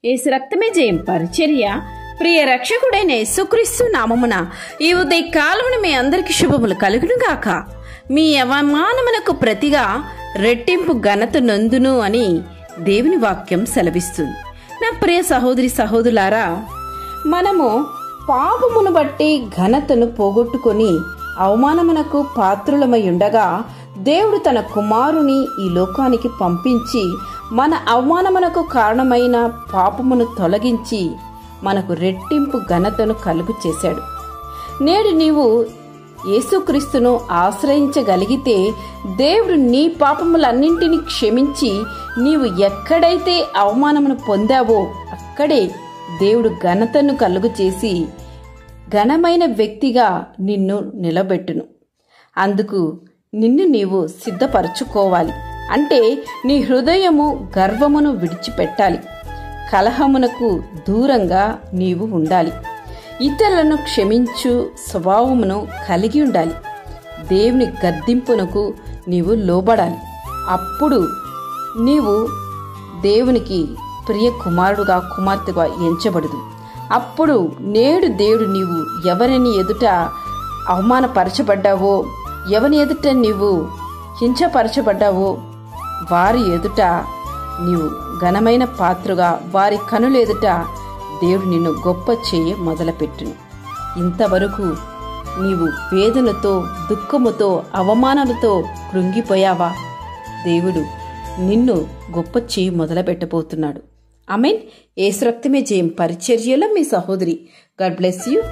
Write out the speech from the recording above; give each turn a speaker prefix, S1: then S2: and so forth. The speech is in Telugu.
S1: యేసు రక్తమే జయం పరిచర్య. ప్రియ రక్షకుడైన యేసుక్రీస్తు నామమున ఈ ఉదయ కాలమున మీ అందరికి శుభములు కలుగును గాక. మీ అవమానమునకు ప్రతిగా రెట్టింపు ఘనత నొందును అని దేవుని వాక్యం సెలవిస్తుంది. నా ప్రియ సహోదరి సహోదరులారా, మనము పాపమును బట్టి ఘనతను పోగొట్టుకొని అవమానమునకు పాత్రులమై ఉండగా దేవుడు తన కుమారుని ఈ లోకానికి పంపించి మన అవమానమునకు కారణమైన పాపమును తొలగించి మనకు రెట్టింపు ఘనతను కలుగు చేశాడు. నేడు నీవు యేసుక్రీస్తును ఆశ్రయించగలిగితే దేవుడు నీ పాపములన్నింటినీ క్షమించి నీవు ఎక్కడైతే అవమానమును పొందావో అక్కడే దేవుడు ఘనతను కలుగు చేసి ఘనమైన వ్యక్తిగా నిన్ను నిలబెట్టును. అందుకు నిన్ను నీవు సిద్ధపరచుకోవాలి. అంటే నీ హృదయము గర్వమును విడిచిపెట్టాలి. కలహమునకు దూరంగా నీవు ఉండాలి. ఇతరులను క్షమించు స్వభావమును కలిగి ఉండాలి. దేవుని గద్దింపునకు నీవు లోబడాలి. అప్పుడు నీవు దేవునికి ప్రియ కుమారుడుగా కుమార్తెగా ఎంచబడదు. అప్పుడు నేడు దేవుడు నీవు ఎవరిని ఎదుట అవమానపరచబడ్డావో, ఎవరి ఎదుట నీవు హింసపరచబడ్డావో వారి ఎదుట నీవు ఘనమైన పాత్రగా, వారి కనుల ఎదుట దేవుడు నిన్ను గొప్ప చేయ మొదలుపెట్టును. ఇంతవరకు నీవు వేదనతో, దుఃఖముతో, అవమానాలతో కృంగిపోయావా? దేవుడు నిన్ను గొప్ప చేయి మొదలుపెట్టబోతున్నాడు. ఆమేన్. యేసు రక్తమే జయం పరిచర్యలో మీ సహోదరి. God bless you.